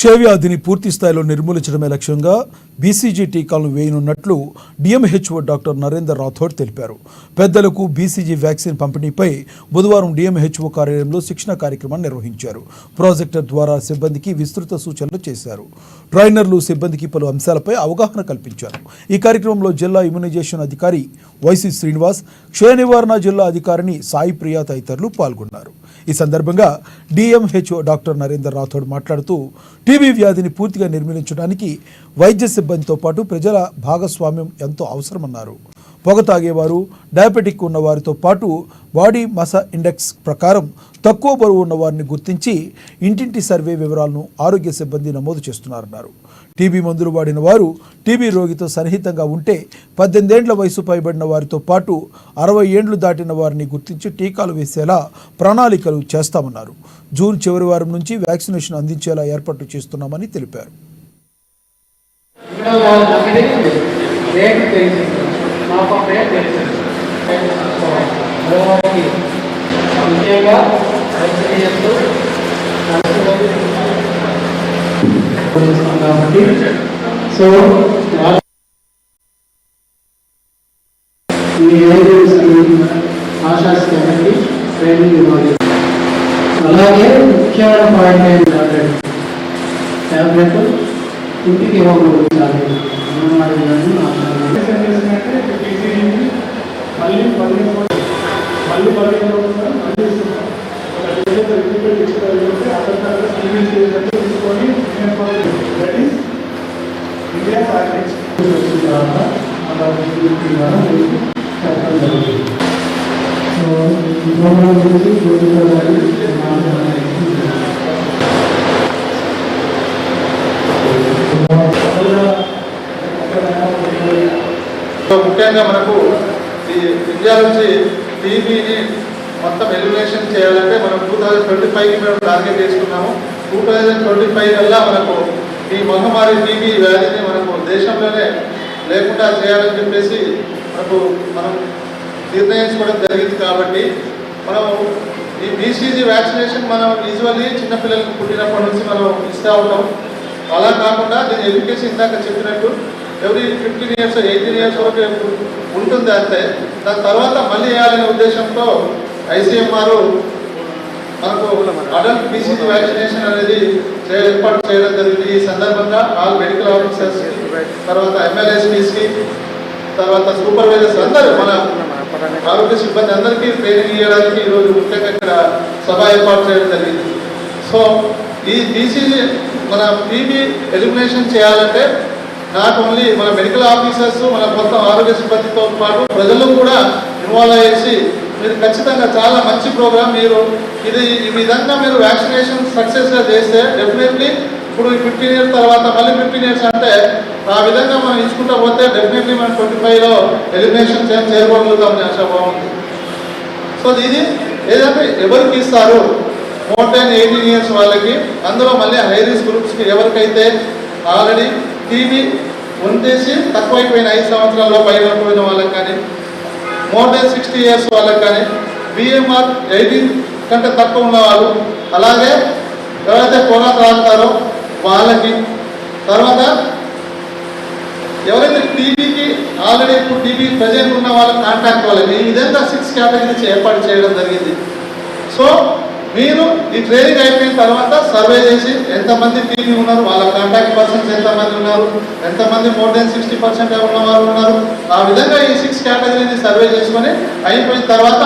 క్షయవ్యాధిని పూర్తి స్థాయిలో నిర్మూలించడమే లక్ష్యంగా బీసీజీ టీకాలను వేయనున్నట్లు డిఎంహెచ్ఓ డాక్టర్ నరేందర్ రాథోడ్ తెలిపారు. పెద్దలకు బీసీజీ వ్యాక్సిన్ పంపిణీపై బుధవారం డిఎంహెచ్ఓ కార్యాలయంలో శిక్షణ కార్యక్రమాన్ని నిర్వహించారు. ప్రాజెక్టర్ ద్వారా సిబ్బందికి విస్తృత సూచనలు చేశారు. ట్రైనర్లు సిబ్బందికి పలు అంశాలపై అవగాహన కల్పించారు. ఈ కార్యక్రమంలో జిల్లా ఇమ్యునైజేషన్ అధికారి వైసీ శ్రీనివాస్, క్షయ నివారణ జిల్లా అధికారిని సాయి ప్రియా తదితరులు పాల్గొన్నారు. ఈ సందర్భంగా డిఎంహెచ్ఓ డాక్టర్ నరేందర్ రాథోడ్ మాట్లాడుతూ టీబీ వ్యాధిని పూర్తిగా నిర్మూలించడానికి వైద్య సిబ్బందితో పాటు ప్రజల భాగస్వామ్యం ఎంతో అవసరమన్నారు. పొగ తాగేవారు, డయాబెటిక్ ఉన్న వారితో పాటు బాడీ మసా ఇండెక్స్ ప్రకారం తక్కువ బరువు ఉన్న వారిని గుర్తించి ఇంటింటి సర్వే వివరాలను ఆరోగ్య సిబ్బంది నమోదు చేస్తున్నారన్నారు. టీబీ మందులు వాడిన వారు టీబీ రోగితో సన్నిహితంగా ఉంటే 18 ఏళ్ల వయసు పైబడిన వారితో పాటు 60 ఏళ్లు దాటిన వారిని గుర్తించి టీకాలు వేసేలా ప్రణాళికలు చేస్తామన్నారు. జూన్ చివరి వారం నుంచి వ్యాక్సినేషన్ అందించేలా ఏర్పాట్లు చేస్తున్నామని తెలిపారు. సో ఆశాస్కి ట్రైనింగ్ ఇవ్వాలి. అలాగే ముఖ్యమైన పాయింట్ ఏంటంటే ట్యాబ్లెట్ ఇంటికి ఇవ్వకూడదు. ముఖ్యంగా మనకు ఇండియా నుంచి టీబీని మొత్తం ఎలిమినేషన్ చేయాలంటే మనం 2025కి మేము టార్గెట్ చేసుకున్నాము. 2025 కల్లా మనకు ఈ మహమ్మారి టీబీ వ్యాధిని మనకు దేశంలోనే లేకుండా చేయాలని చెప్పేసి మనం నిర్ణయించుకోవడం జరిగింది. కాబట్టి మనం ఈ బీసీజీ వ్యాక్సినేషన్ మనం యూజువల్లీ చిన్నపిల్లలకు పుట్టినప్పటి నుంచి మనం ఇస్తూ ఉంటాం. అలా కాకుండా దీని ఎడ్యుకేషన్ ఇందాక చెప్పినట్టు ఎవరీ 15 ఇయర్స్ 18 ఇయర్స్ వరకు ఉంటుంది. అంతే దాని తర్వాత మళ్ళీ వేయాలనే ఉద్దేశంతో ఐసీఎంఆర్ మనకు అడల్ట్ బీసీజీ వ్యాక్సినేషన్ అనేది ఏర్పాటు చేయడం జరిగింది. ఈ సందర్భంగా ఆల్ మెడికల్ ఆఫీసర్స్, తర్వాత ఎమ్మెల్యేస్కి, తర్వాత సూపర్వైజర్స్ అందరూ మన ఆరోగ్య సిబ్బంది అందరికీ ట్రైనింగ్ ఇవ్వడానికి ఈరోజు ముఖ్యంగా ఇక్కడ సభ ఏర్పాటు చేయడం జరిగింది. సో ఈ బీసీజీ మన టీబీ ఎలిమినేషన్ చేయాలంటే నాట్ ఓన్లీ మన మెడికల్ ఆఫీసర్స్, మన మొత్తం ఆరోగ్య సిబ్బందితో పాటు ప్రజలు కూడా ఇన్వాల్వ్ అయ్యేసి మీరు ఖచ్చితంగా చాలా మంచి ప్రోగ్రామ్. మీరు ఈ విధంగా మీరు వ్యాక్సినేషన్ సక్సెస్గా చేస్తే డెఫినెట్లీ ఇప్పుడు 15 ఇయర్స్ తర్వాత మళ్ళీ 15 ఇయర్స్ అంటే ఆ విధంగా మనం ఇచ్చుకుంటూ పోతే డెఫినెట్లీ మనం 25లో ఎలిమినేషన్ చేయగలుగుతామని ఆశాభావం ఉంది. సో ఇది ఏదంటే ఎవరికి ఇస్తారు, మోర్ దాన్ 18 ఇయర్స్ వాళ్ళకి, అందులో మళ్ళీ హై రిస్క్ గ్రూప్స్కి ఎవరికైతే ఆల్రెడీ టీబీ ఉండేసి తక్కువైపోయిన 5 సంవత్సరాల్లో పైన వాళ్ళకి కానీ, మోర్ దాన్ 60 ఇయర్స్ వాళ్ళకి కానీ, బిఎంఆర్ 18 కంటే తక్కువ ఉన్న వాళ్ళు, అలాగే ఎవరైతే పొగ తాగుతారో వాళ్ళకి, తర్వాత ఎవరైతే టీబీకి ఆల్రెడీ ఇప్పుడు టీబీ ప్రజెంట్ ఉన్న వాళ్ళకి కాంటాక్ట్ వాళ్ళకి, ఈ విధంగా 6 కేటగిరీస్ ఏర్పాటు చేయడం జరిగింది. సో మీరు ఈ ట్రైనింగ్ అయిపోయిన తర్వాత సర్వే చేసి ఎంతమంది టీబీ ఉన్నారు, వాళ్ళ కాంటాక్ట్ పర్సన్స్ ఎంతమంది ఉన్నారు, ఎంతమంది మోర్ దెన్ 60% ఉన్నవారు ఉన్నారు, ఆ విధంగా ఈ 6 కేటగిరీని సర్వే చేసుకొని అయిపోయిన తర్వాత